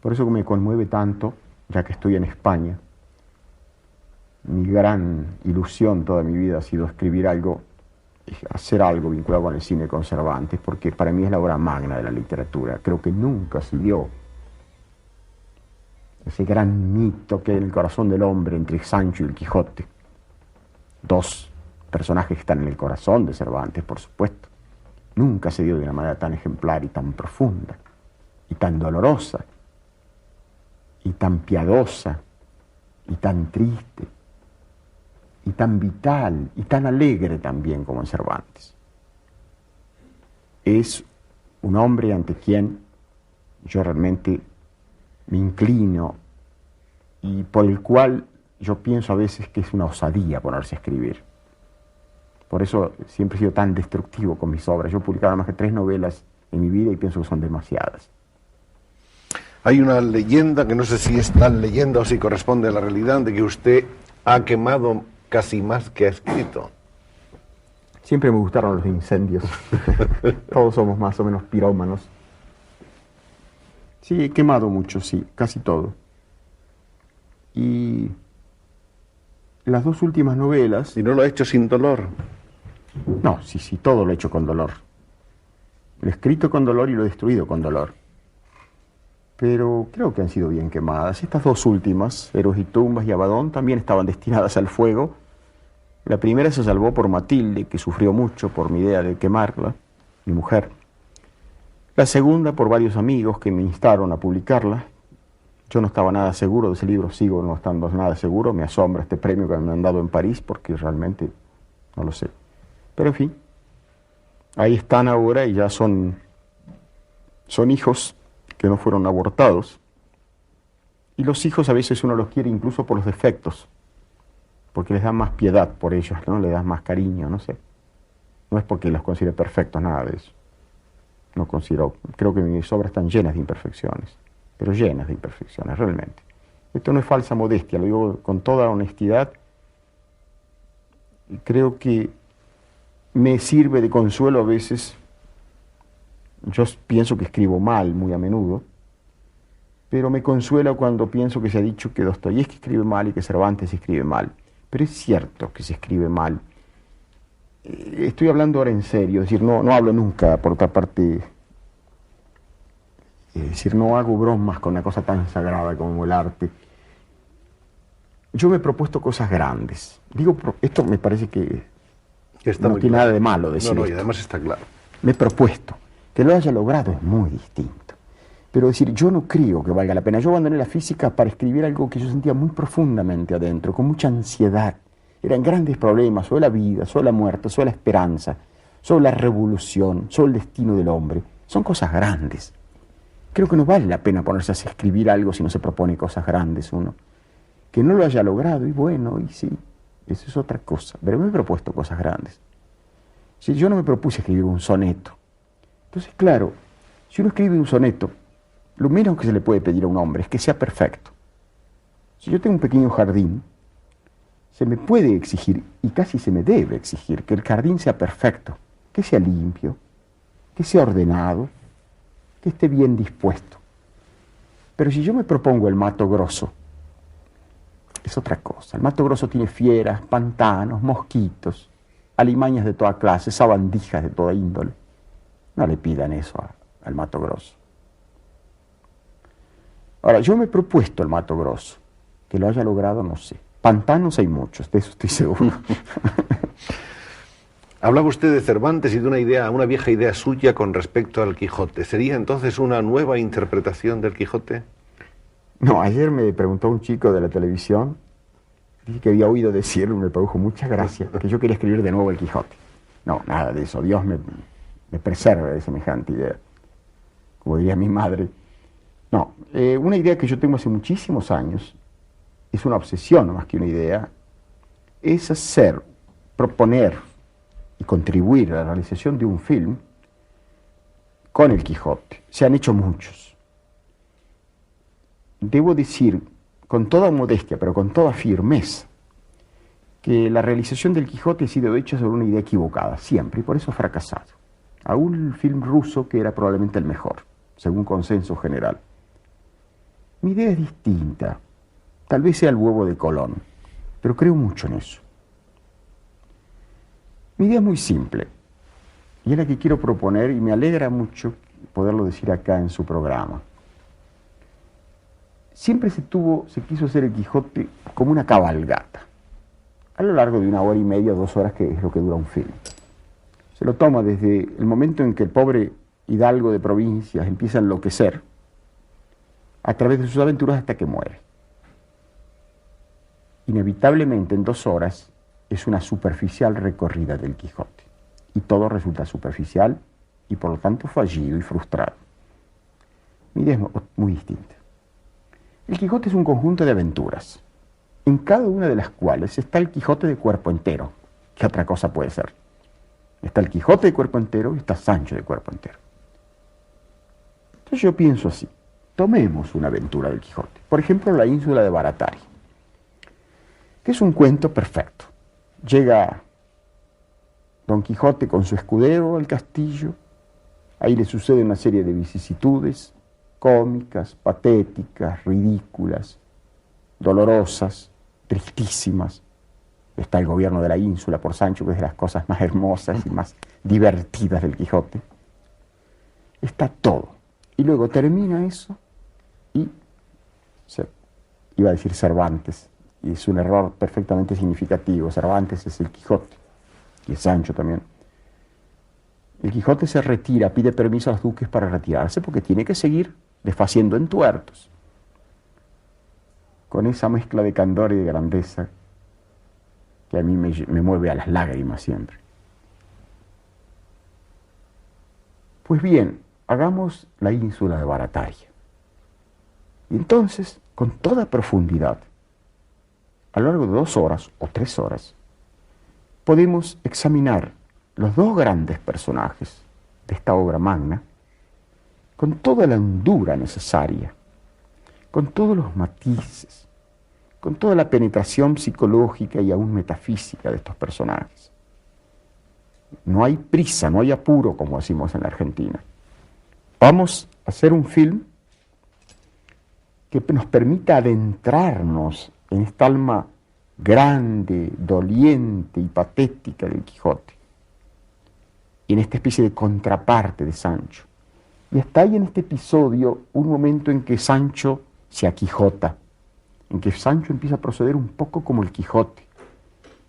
Por eso me conmueve tanto, ya que estoy en España. Mi gran ilusión toda mi vida ha sido escribir algo, hacer algo vinculado con el cine con Cervantes, porque para mí es la obra magna de la literatura. Creo que nunca se dio ese gran mito que hay en el corazón del hombre entre Sancho y el Quijote. Dos personajes que están en el corazón de Cervantes, por supuesto. Nunca se dio de una manera tan ejemplar y tan profunda, y tan dolorosa, y tan piadosa, y tan triste, y tan vital, y tan alegre también como en Cervantes. Es un hombre ante quien yo realmente me inclino y por el cual yo pienso a veces que es una osadía ponerse a escribir. Por eso siempre he sido tan destructivo con mis obras. Yo he publicado más que 3 novelas en mi vida y pienso que son demasiadas. Hay una leyenda, que no sé si es tal leyenda o si corresponde a la realidad, de que usted ha quemado casi más que ha escrito. Siempre me gustaron los incendios. Todos somos más o menos pirómanos. Sí, he quemado mucho, sí, casi todo. Y las 2 últimas novelas... ¿Y no lo ha hecho sin dolor? No, sí, todo lo he hecho con dolor. Lo he escrito con dolor y lo he destruido con dolor. Pero creo que han sido bien quemadas. Estas 2 últimas, Héroes y Tumbas y Abadón, también estaban destinadas al fuego. La primera se salvó por Matilde, que sufrió mucho por mi idea de quemarla, mi mujer. La segunda por varios amigos que me instaron a publicarla. Yo no estaba nada seguro de ese libro, sigo no estando nada seguro. Me asombra este premio que me han dado en París, porque realmente no lo sé. Pero en fin, ahí están ahora y ya son hijos que no fueron abortados. Y los hijos a veces uno los quiere incluso por los defectos, porque les da más piedad por ellos, ¿no? Le das más cariño, no sé. No es porque los considere perfectos, nada de eso. No considero, creo que mis obras están llenas de imperfecciones, pero llenas de imperfecciones, realmente. Esto no es falsa modestia, lo digo con toda honestidad. Y creo que me sirve de consuelo a veces. Yo pienso que escribo mal muy a menudo, pero me consuela cuando pienso que se ha dicho que Dostoyevski escribe mal y que Cervantes escribe mal. Pero es cierto que se escribe mal. Estoy hablando ahora en serio, es decir, no hablo nunca, por otra parte, es decir, no hago bromas con una cosa tan sagrada como el arte. Yo me he propuesto cosas grandes. Digo, esto me parece que no tiene nada de malo decir No, esto. y además está claro. Me he propuesto. Que lo haya logrado es muy distinto. Pero decir, yo no creo que valga la pena. Yo abandoné la física para escribir algo que yo sentía muy profundamente adentro, con mucha ansiedad. Eran grandes problemas sobre la vida, sobre la muerte, sobre la esperanza, sobre la revolución, sobre el destino del hombre. Son cosas grandes. Creo que no vale la pena ponerse a escribir algo si no se propone cosas grandes uno. Que no lo haya logrado, y bueno, y sí, eso es otra cosa. Pero me he propuesto cosas grandes. Si yo no me propuse escribir un soneto. Entonces, claro, si uno escribe un soneto, lo menos que se le puede pedir a un hombre es que sea perfecto. Si yo tengo un pequeño jardín, se me puede exigir, y casi se me debe exigir, que el jardín sea perfecto, que sea limpio, que sea ordenado, que esté bien dispuesto. Pero si yo me propongo el Mato Grosso, es otra cosa. El Mato Grosso tiene fieras, pantanos, mosquitos, alimañas de toda clase, sabandijas de toda índole. No le pidan eso al Mato Grosso. Ahora, yo me he propuesto el Mato Grosso. Que lo haya logrado, no sé. Pantanos hay muchos, de eso estoy seguro. Hablaba usted de Cervantes y de una vieja idea suya con respecto al Quijote. ¿Sería entonces una nueva interpretación del Quijote? No, ayer me preguntó un chico de la televisión, dije que había oído decirlo, me produjo mucha gracia, que yo quería escribir de nuevo el Quijote. No, nada de eso, Dios me preserve de semejante idea, como diría mi madre. No, una idea que yo tengo hace muchísimos años, es una obsesión más que una idea, es proponer y contribuir a la realización de un film con el Quijote. Se han hecho muchos. Debo decir, con toda modestia, pero con toda firmeza, que la realización del Quijote ha sido hecha sobre una idea equivocada, siempre, y por eso ha fracasado. Aún el film ruso, que era probablemente el mejor, según consenso general. Mi idea es distinta. Tal vez sea el huevo de Colón, pero creo mucho en eso. Mi idea es muy simple, y es la que quiero proponer, y me alegra mucho poderlo decir acá en su programa. Siempre se quiso hacer el Quijote como una cabalgata, a lo largo de 1 hora y media, 2 horas, que es lo que dura un film. Se lo toma desde el momento en que el pobre hidalgo de provincias empieza a enloquecer, a través de sus aventuras hasta que muere. Inevitablemente en 2 horas es una superficial recorrida del Quijote, y todo resulta superficial y por lo tanto fallido y frustrado. Mi idea es muy distinta. El Quijote es un conjunto de aventuras, en cada una de las cuales está el Quijote de cuerpo entero. ¿Qué otra cosa puede ser? Está el Quijote de cuerpo entero y está Sancho de cuerpo entero. Entonces yo pienso así: tomemos una aventura del Quijote, por ejemplo la ínsula de Baratari, que es un cuento perfecto. Llega Don Quijote con su escudero al castillo, ahí le sucede una serie de vicisitudes cómicas, patéticas, ridículas, dolorosas, tristísimas. Está el gobierno de la ínsula por Sancho, que es de las cosas más hermosas y más divertidas del Quijote. Está todo. Y luego termina eso y iba a decir Cervantes, y es un error perfectamente significativo. Cervantes es el Quijote, y es Sancho también. El Quijote se retira, pide permiso a los duques para retirarse, porque tiene que seguir desfaciendo entuertos, con esa mezcla de candor y de grandeza que a mí me mueve a las lágrimas siempre. Pues bien, hagamos la ínsula de Barataria. Y entonces, con toda profundidad, a lo largo de 2 horas o 3 horas, podemos examinar los 2 grandes personajes de esta obra magna, con toda la hondura necesaria, con todos los matices, con toda la penetración psicológica y aún metafísica de estos personajes. No hay prisa, no hay apuro, como decimos en la Argentina. Vamos a hacer un film que nos permita adentrarnos en esta alma grande, doliente y patética del Quijote, y en esta especie de contraparte de Sancho. Y está ahí en este episodio un momento en que Sancho se aquijota, en que Sancho empieza a proceder un poco como el Quijote,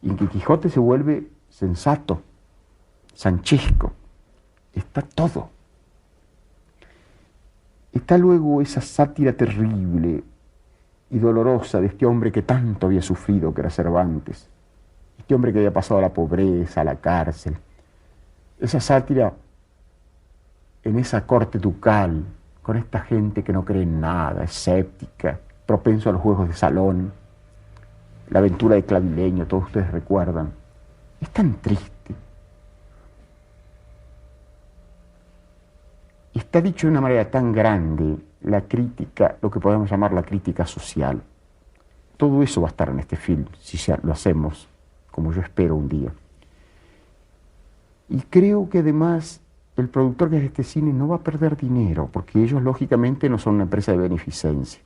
y en que Quijote se vuelve sensato, sanchesco. Está todo. Está luego esa sátira terrible y dolorosa de este hombre que tanto había sufrido, que era Cervantes, este hombre que había pasado a la pobreza, a la cárcel. Esa sátira en esa corte ducal, con esta gente que no cree en nada, escéptica, propenso a los juegos de salón, la aventura de Clavileño, todos ustedes recuerdan. Es tan triste. Está dicho de una manera tan grande la crítica, lo que podemos llamar la crítica social. Todo eso va a estar en este film, si lo hacemos, como yo espero un día. Y creo que además el productor que es este cine no va a perder dinero, porque ellos lógicamente no son una empresa de beneficencia.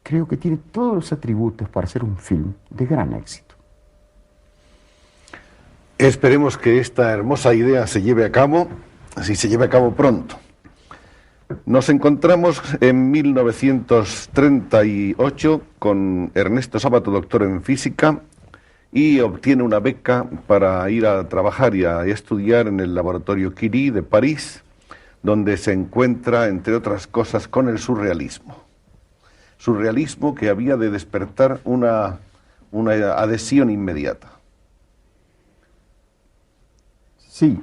Creo que tiene todos los atributos para hacer un film de gran éxito. Esperemos que esta hermosa idea se lleve a cabo, si se lleve a cabo pronto. Nos encontramos en 1938 con Ernesto Sábato, doctor en física, y obtiene una beca para ir a trabajar y a estudiar en el laboratorio Curie de París, donde se encuentra, entre otras cosas, con el surrealismo. Surrealismo que había de despertar una adhesión inmediata. Sí.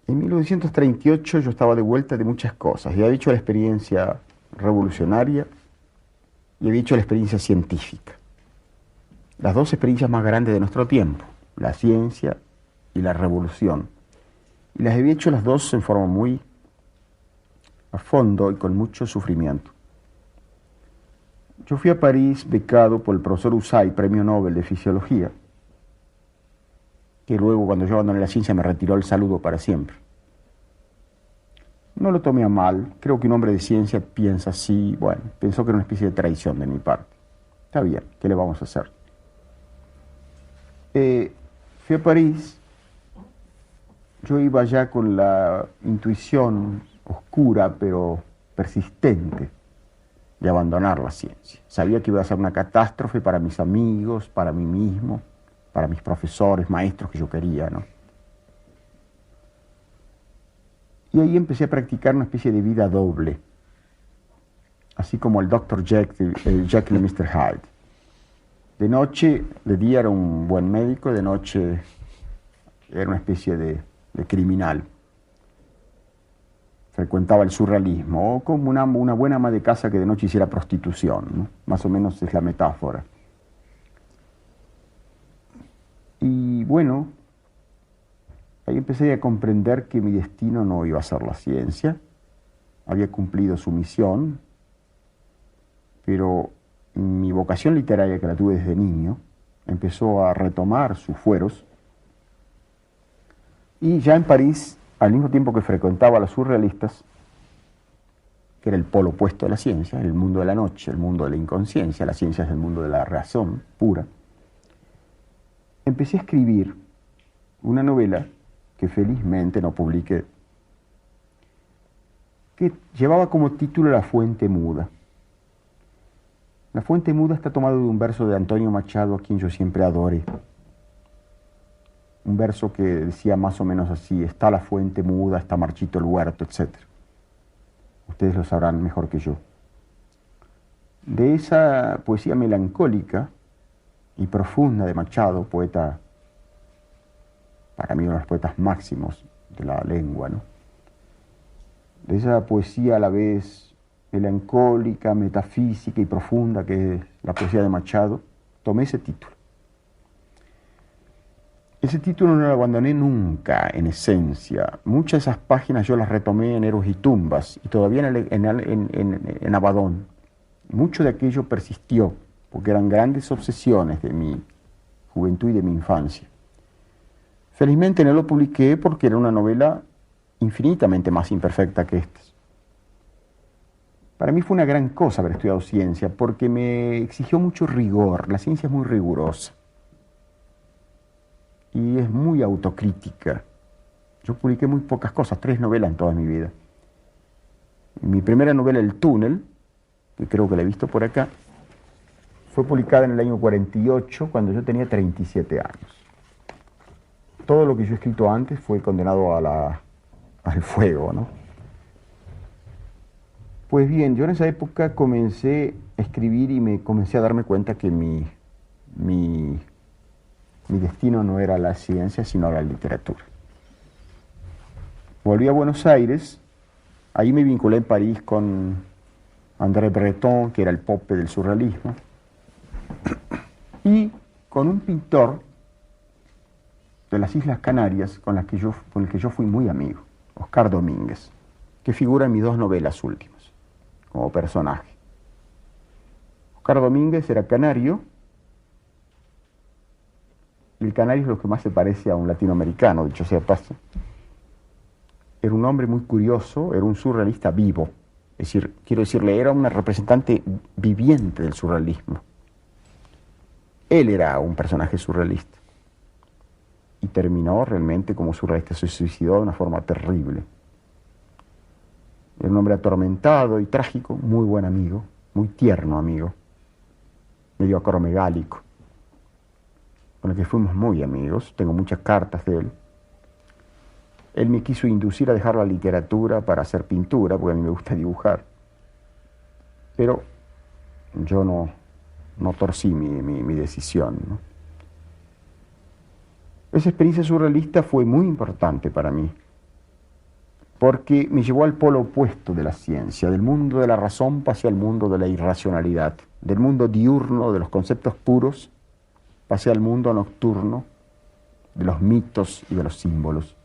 En 1938 yo estaba de vuelta de muchas cosas, y había hecho la experiencia revolucionaria y había hecho la experiencia científica. Las 2 experiencias más grandes de nuestro tiempo, la ciencia y la revolución. Y las había hecho las 2 en forma muy a fondo y con mucho sufrimiento. Yo fui a París becado por el profesor Usay, premio Nobel de Fisiología, que luego, cuando yo abandoné la ciencia, me retiró el saludo para siempre. No lo tomé a mal, creo que un hombre de ciencia piensa así, bueno, pensó que era una especie de traición de mi parte. Está bien, ¿qué le vamos a hacer? Fui a París, yo iba ya con la intuición oscura pero persistente de abandonar la ciencia. Sabía que iba a ser una catástrofe para mis amigos, para mí mismo, para mis profesores, maestros que yo quería, ¿no? Y ahí empecé a practicar una especie de vida doble, así como el Dr. Jekyll, Jekyll y Mr. Hyde. De noche, de día era un buen médico, de noche era una especie de criminal. Frecuentaba el surrealismo, o como una buena ama de casa que de noche hiciera prostitución, ¿no? Más o menos es la metáfora. Y bueno, ahí empecé a comprender que mi destino no iba a ser la ciencia, había cumplido su misión, pero mi vocación literaria, que la tuve desde niño, empezó a retomar sus fueros, y ya en París, al mismo tiempo que frecuentaba a los surrealistas, que era el polo opuesto de la ciencia, el mundo de la noche, el mundo de la inconsciencia, la ciencia es el mundo de la razón pura, empecé a escribir una novela que felizmente no publiqué, que llevaba como título La Fuente Muda. La Fuente Muda está tomado de un verso de Antonio Machado, a quien yo siempre adoré. Un verso que decía más o menos así: está la fuente muda, está marchito el huerto, etc. Ustedes lo sabrán mejor que yo. De esa poesía melancólica y profunda de Machado, poeta, para mí uno de los poetas máximos de la lengua, ¿no? De esa poesía a la vez melancólica, metafísica y profunda que es la poesía de Machado, tomé ese título. Ese título no lo abandoné nunca, en esencia. Muchas de esas páginas yo las retomé en Héroes y Tumbas y todavía en Abadón. Mucho de aquello persistió, porque eran grandes obsesiones de mi juventud y de mi infancia. Felizmente no lo publiqué porque era una novela infinitamente más imperfecta que estas. Para mí fue una gran cosa haber estudiado ciencia, porque me exigió mucho rigor. La ciencia es muy rigurosa y es muy autocrítica. Yo publiqué muy pocas cosas, 3 novelas en toda mi vida. Mi primera novela, El Túnel, que creo que la he visto por acá, fue publicada en el año 48, cuando yo tenía 37 años. Todo lo que yo he escrito antes fue condenado al fuego, ¿no? Pues bien, yo en esa época comencé a escribir y me comencé a darme cuenta que mi destino no era la ciencia, sino la literatura. Volví a Buenos Aires, ahí me vinculé en París con André Breton, que era el pope del surrealismo, y con un pintor de las Islas Canarias con el que yo fui muy amigo, Oscar Domínguez, que figura en mis 2 novelas últimas como personaje. Oscar Domínguez era canario, y el canario es lo que más se parece a un latinoamericano, dicho sea paso. Era un hombre muy curioso, era un surrealista vivo, es decir, quiero decirle, era un representante viviente del surrealismo. Él era un personaje surrealista y terminó realmente como surrealista, se suicidó de una forma terrible. Era un hombre atormentado y trágico, muy buen amigo, muy tierno amigo, medio acromegálico, con el que fuimos muy amigos, tengo muchas cartas de él. Él me quiso inducir a dejar la literatura para hacer pintura, porque a mí me gusta dibujar, pero yo no torcí mi decisión, ¿no? Esa experiencia surrealista fue muy importante para mí, porque me llevó al polo opuesto de la ciencia, del mundo de la razón hacia el mundo de la irracionalidad, del mundo diurno de los conceptos puros hacia el mundo nocturno de los mitos y de los símbolos.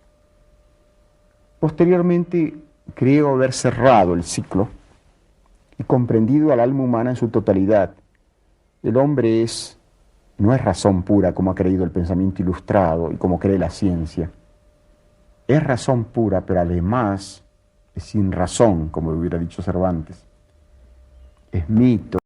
Posteriormente creo haber cerrado el ciclo y comprendido al alma humana en su totalidad. El hombre no es razón pura como ha creído el pensamiento ilustrado y como cree la ciencia. Es razón pura, pero además es sin razón, como lo hubiera dicho Cervantes, es mito.